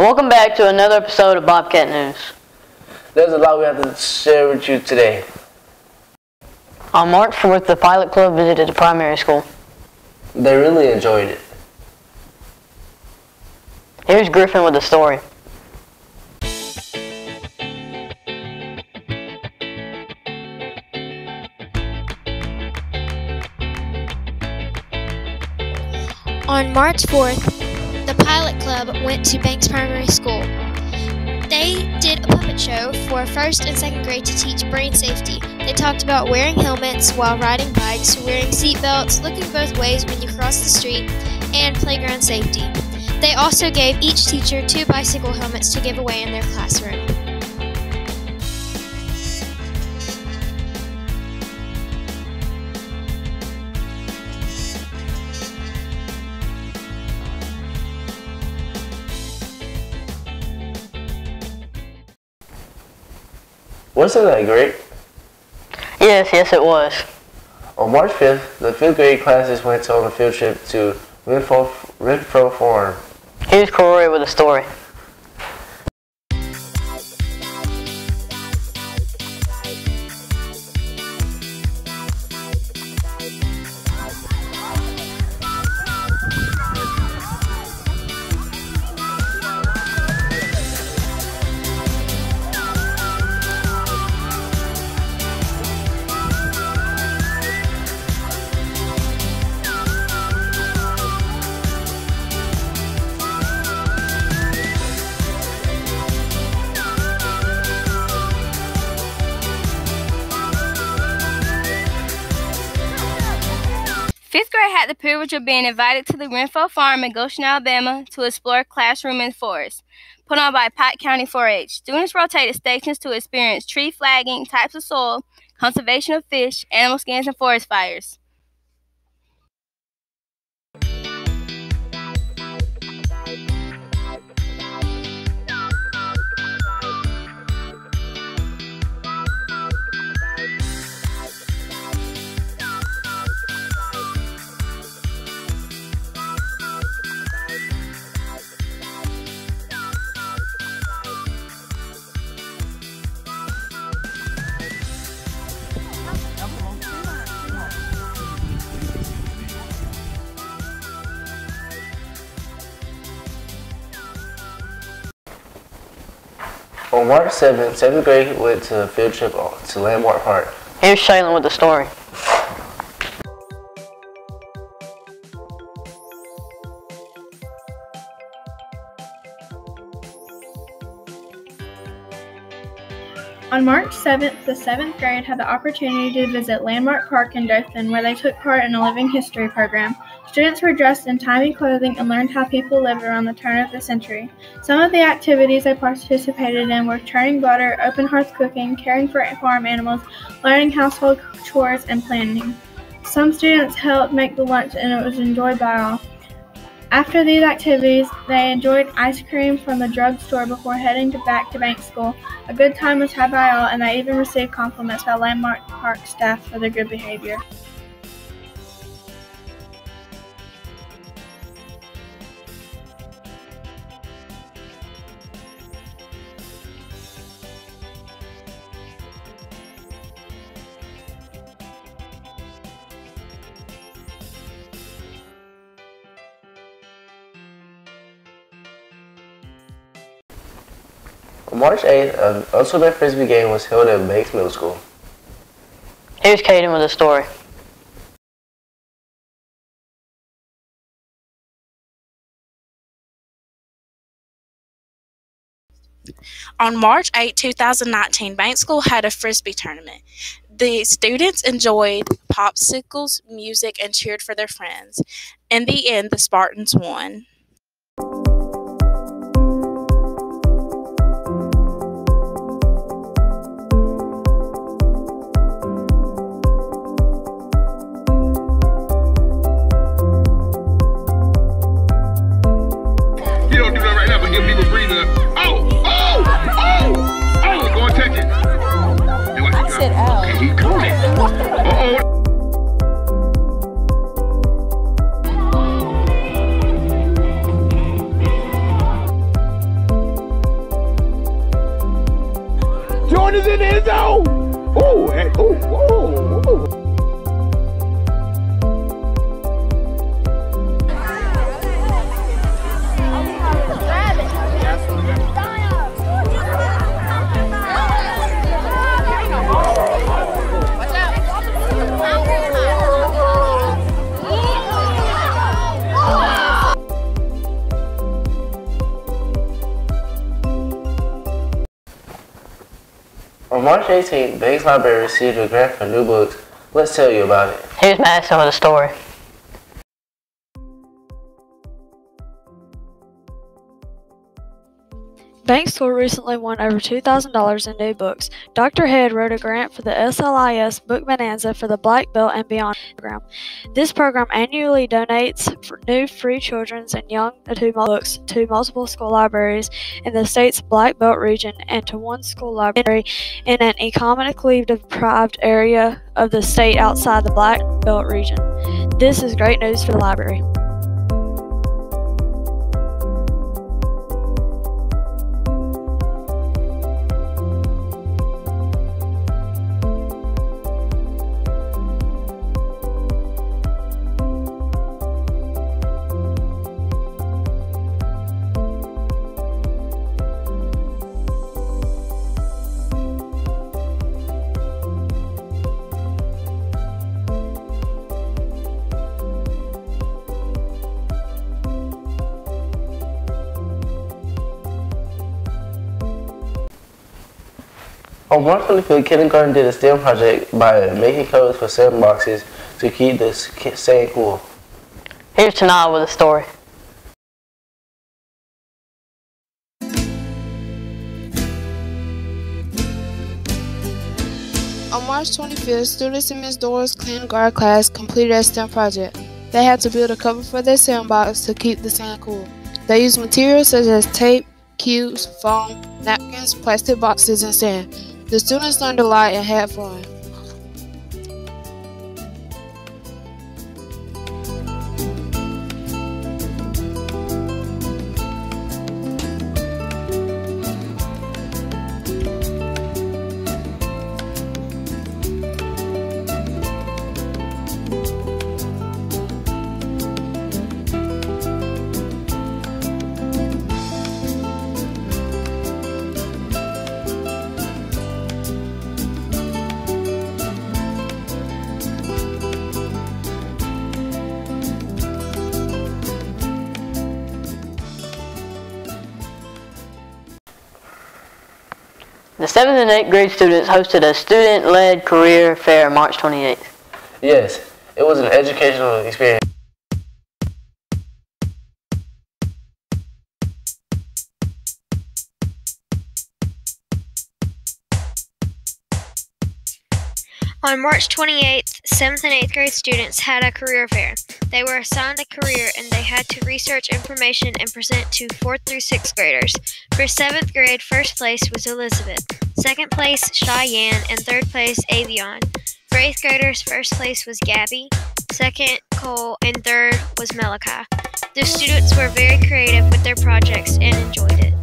Welcome back to another episode of Bobcat News. There's a lot we have to share with you today. On March 4th, the Pilot Club visited the primary school. They really enjoyed it. Here's Griffin with the story. On March 4th, the Pilot Club went to Banks Primary School. They did a puppet show for 1st and 2nd grade to teach brain safety. They talked about wearing helmets while riding bikes, wearing seat belts, looking both ways when you cross the street, and playground safety. They also gave each teacher 2 bicycle helmets to give away in their classroom. Wasn't that great? Yes, it was. On March 5th, the 5th grade classes went on a field trip to Renfro Farm. Here's Corey with the story. Fifth grade had the privilege of being invited to the Renfro Farm in Goshen, Alabama to explore classroom and forest, put on by Pike County 4-H. Students rotated stations to experience tree flagging, types of soil, conservation of fish, animal skins, and forest fires. On March 7th, 7th grade went to a field trip to Landmark Park. Here's Shaylin with the story. On March 7th, the 7th grade had the opportunity to visit Landmark Park in Dothan, where they took part in a living history program. Students were dressed in timely clothing and learned how people lived around the turn of the century. Some of the activities they participated in were churning butter, open hearth cooking, caring for farm animals, learning household chores, and planning. Some students helped make the lunch, and it was enjoyed by all. After these activities, they enjoyed ice cream from the drugstore before heading back to Banks School. A good time was had by all, and they even received compliments by Landmark Park staff for their good behavior. On March 8th, an ultimate frisbee game was held at Banks Middle School. Here's Caden with the story. On March 8, 2019, Banks School had a frisbee tournament. The students enjoyed popsicles, music, and cheered for their friends. In the end, the Spartans won. You don't do that right now, but give people a breather. Go and touch it. I said out. Okay, he coming. is in the end zone. Ooh, and ooh. On March 18th, Banks Library received a grant for new books. Let's tell you about it. Here's Madison with a story. Banks School recently won over $2,000 in new books. Dr. Head wrote a grant for the SLIS Book Bonanza for the Black Belt and Beyond program. This program annually donates new free children's and young adult books to multiple school libraries in the state's Black Belt region and to one school library in an economically deprived area of the state outside the Black Belt region. This is great news for the library. On March 25th, kindergarten did a STEM project by making codes for sandboxes to keep the sand cool. Here's Tanaya with a story. On March 25th, students in Ms. Dora's kindergarten class completed a STEM project. They had to build a cover for their sandbox to keep the sand cool. They used materials such as tape, cubes, foam, napkins, plastic boxes, and sand. The students learned a lot and had fun. The 7th and 8th grade students hosted a student-led career fair March 28th. Yes, it was an educational experience. On March 28th, 7th and 8th grade students had a career fair. They were assigned a career and they had to research information and present to 4th through 6th graders. For 7th grade, first place was Elizabeth, 2nd place Cheyenne, and 3rd place Avion. For 8th graders, first place was Gabby, 2nd Cole, and 3rd was Malachi. The students were very creative with their projects and enjoyed it.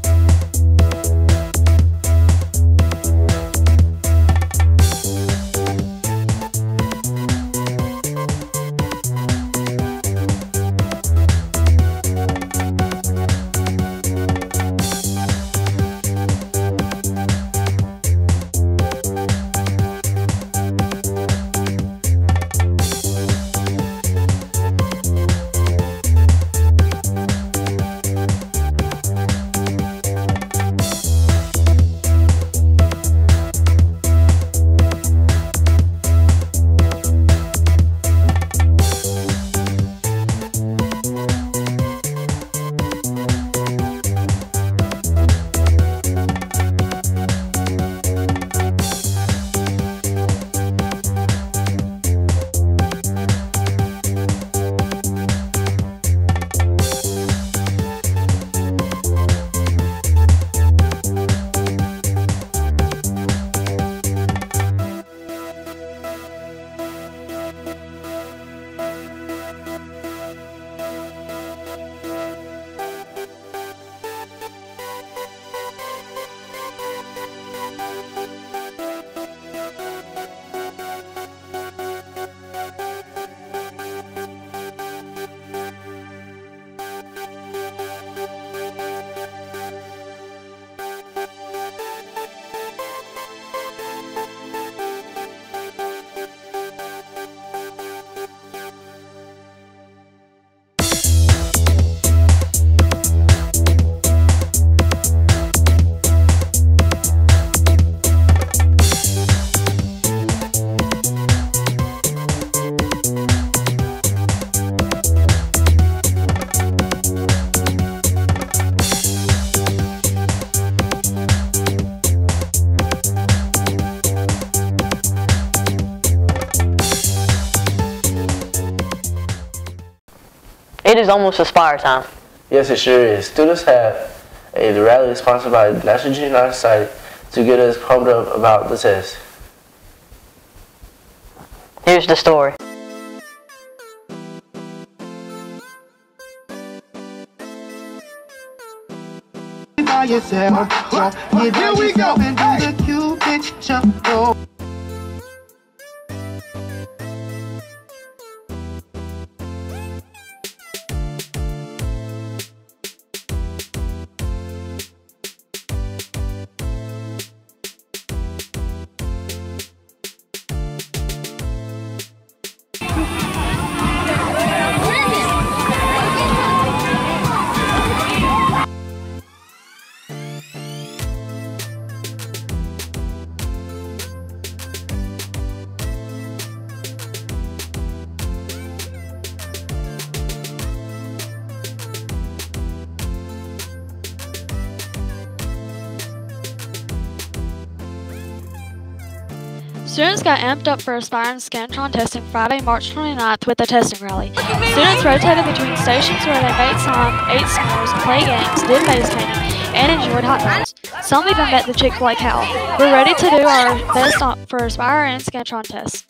It is almost Aspire time. Yes, it sure is. Students have a rally sponsored by the National Junior Honor Society to get us pumped up about the test. Here's the story. Here we go. Students got amped up for Aspire and Scantron testing Friday, March 29th with a testing rally. Students rotated between stations where they made time, ate s'mores, played games, did face painting, and enjoyed hot dogs. Some even met the Chick-fil-A cow. We're ready to do our best for Aspire and Scantron tests.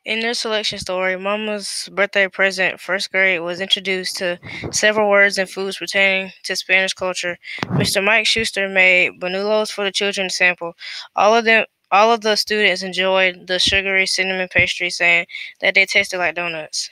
In their selection story, Mama's birthday present, first grade, was introduced to several words and foods pertaining to Spanish culture. Mr. Mike Schuster made buñuelos for the children to sample. All of the students enjoyed the sugary cinnamon pastry, saying that they tasted like donuts.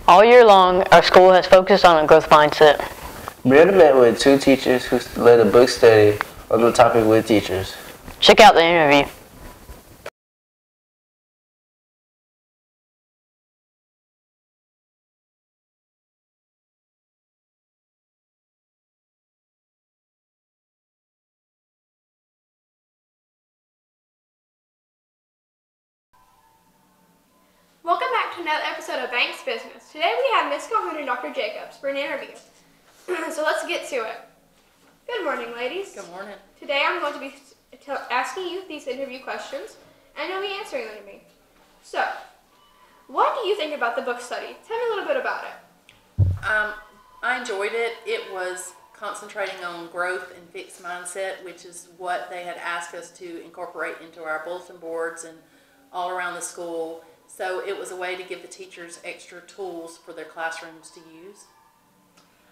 All year long, our school has focused on a growth mindset. Brianna met with two teachers who led a book study on the topic with teachers. Check out the interview. Welcome back to another episode of Banks Business. Today we have Ms. Calhoun and Dr. Jacobs for an interview. So let's get to it. Good morning, ladies. Good morning. Today I'm going to be asking you these interview questions, and you'll be answering them to me. So, what do you think about the book study? Tell me a little bit about it. I enjoyed it. It was concentrating on growth and fixed mindset, which is what they had asked us to incorporate into our bulletin boards and all around the school. So it was a way to give the teachers extra tools for their classrooms to use.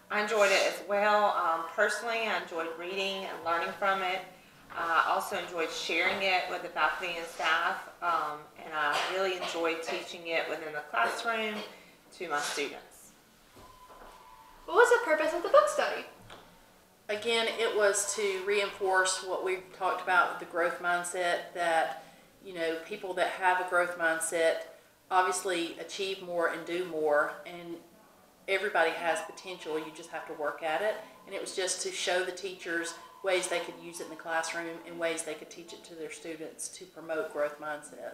I enjoyed it as well. Personally, I enjoyed reading and learning from it. I also enjoyed sharing it with the faculty and staff, and I really enjoyed teaching it within the classroom to my students. What was the purpose of the book study? Again, it was to reinforce what we talked about with the growth mindset, that, you know, people that have a growth mindset obviously achieve more and do more, and everybody has potential, you just have to work at it. And it was just to show the teachers ways they could use it in the classroom and ways they could teach it to their students to promote growth mindset.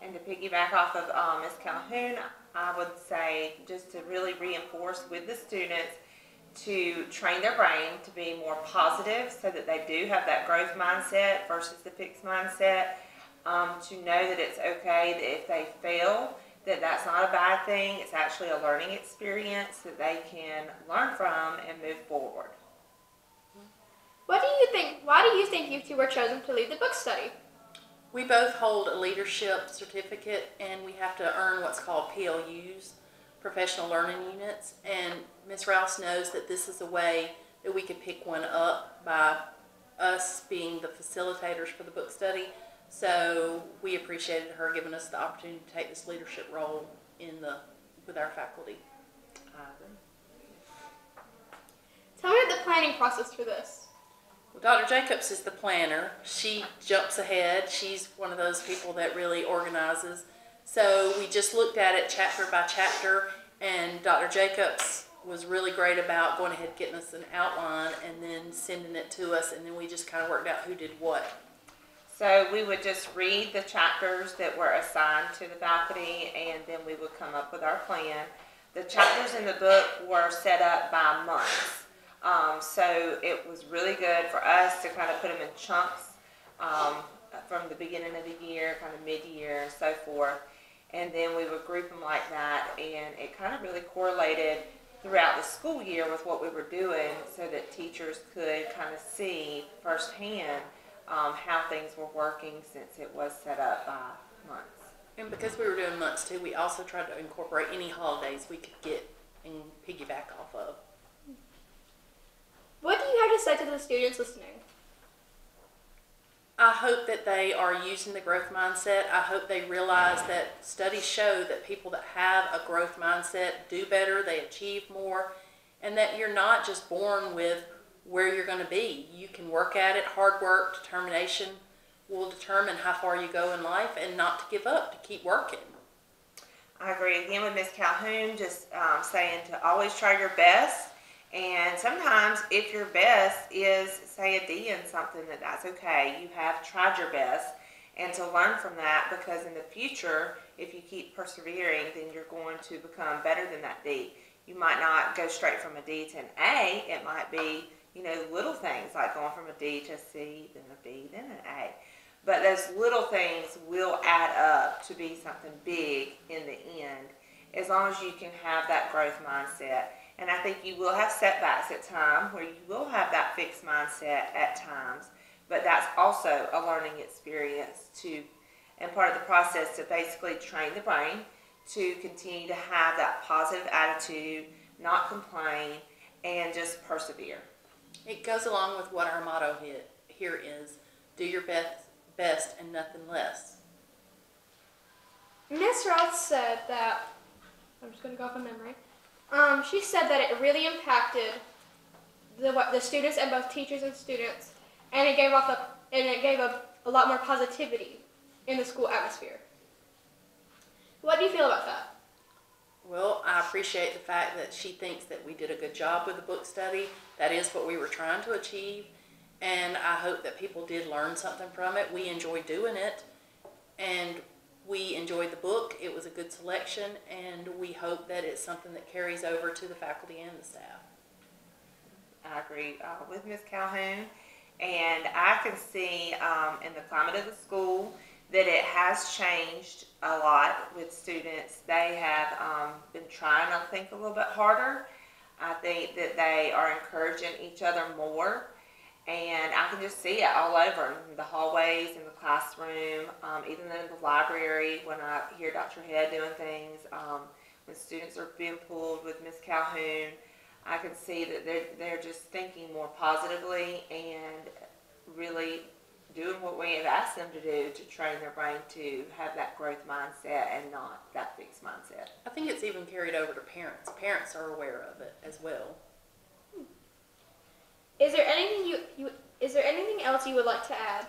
And to piggyback off of Ms. Calhoun, I would say just to really reinforce with the students to train their brain to be more positive so that they do have that growth mindset versus the fixed mindset, to know that it's okay that if they fail, that that's not a bad thing, it's actually a learning experience that they can learn from and move forward. Why do you think you two were chosen to lead the book study? We both hold a leadership certificate, and we have to earn what's called PLUs, Professional Learning Units, and Ms. Rouse knows that this is a way that we could pick one up by us being the facilitators for the book study. So we appreciated her giving us the opportunity to take this leadership role with our faculty. Tell me about the planning process for this. Well, Dr. Jacobs is the planner. She jumps ahead. She's one of those people that really organizes. So we just looked at it chapter by chapter, and Dr. Jacobs was really great about going ahead and getting us an outline and then sending it to us, and then we just kind of worked out who did what. So we would just read the chapters that were assigned to the faculty, and then we would come up with our plan. The chapters in the book were set up by months. So it was really good for us to kind of put them in chunks from the beginning of the year, kind of mid-year, and so forth. And then we would group them like that, and it kind of really correlated throughout the school year with what we were doing so that teachers could kind of see firsthand how things were working since it was set up by months. And because we were doing months too, we also tried to incorporate any holidays we could get and piggyback off of. What do you have to say to the students listening? I hope that they are using the growth mindset. I hope they realize that studies show that people that have a growth mindset do better, they achieve more, and that you're not just born with where you're going to be. You can work at it. Hard work, determination will determine how far you go in life, and not to give up, to keep working. I agree again with Ms. Calhoun, just saying to always try your best. And sometimes if your best is, say, a D in something, that's okay. You have tried your best. And to learn from that, because in the future, if you keep persevering, then you're going to become better than that D. You might not go straight from a D to an A. It might be, you know, little things like going from a D to a C, then a B, then an A. But those little things will add up to be something big in the end, as long as you can have that growth mindset. And I think you will have setbacks at times where you will have that fixed mindset at times, but that's also a learning experience too, and part of the process to basically train the brain to continue to have that positive attitude, not complain, and just persevere. It goes along with what our motto here is, do your best and nothing less. Ms. Roth said that, I'm just going to go off of memory, she said that it really impacted the students and both teachers and students, and it gave a lot more positivity in the school atmosphere. What do you feel about that? Well, I appreciate the fact that she thinks that we did a good job with the book study. That is what we were trying to achieve, and I hope that people did learn something from it. We enjoyed doing it, and we enjoyed the book. It was a good selection, and we hope that it's something that carries over to the faculty and the staff. I agree with Ms. Calhoun, and I can see in the climate of the school that it has changed a lot with students. They have been trying, I think, a little bit harder. I think that they are encouraging each other more, And I can just see it all over in the hallways, in the classroom, even in the library when I hear Dr. Head doing things, when students are being pulled with Miss Calhoun. I can see that they're just thinking more positively and really doing what we have asked them to do to train their brain to have that growth mindset and not that fixed mindset. I think it's even carried over to parents. Parents are aware of it as well. Is there anything else you would like to add?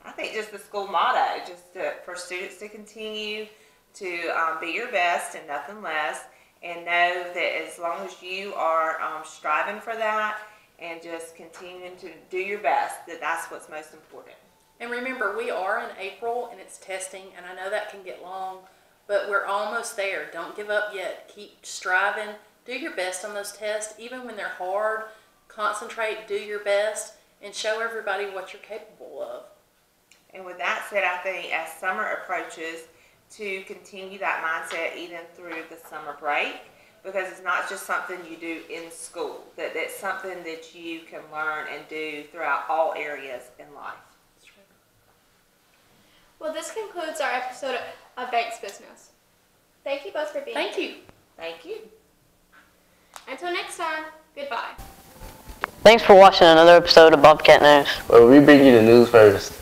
I think just the school motto, for students to continue to be your best and nothing less, and know that as long as you are striving for that and just continuing to do your best, that's what's most important. And remember, we are in April and it's testing, and I know that can get long, but we're almost there. Don't give up yet. Keep striving. Do your best on those tests, even when they're hard. Concentrate, do your best, and show everybody what you're capable of. And with that said, I think as summer approaches, to continue that mindset even through the summer break, because it's not just something you do in school, that's something that you can learn and do throughout all areas in life. Well, this concludes our episode of Banks Business. Thank you both for being here. Thank you. Thank you. Until next time, goodbye. Thanks for watching another episode of Bobcat News. Well, we bring you the news first.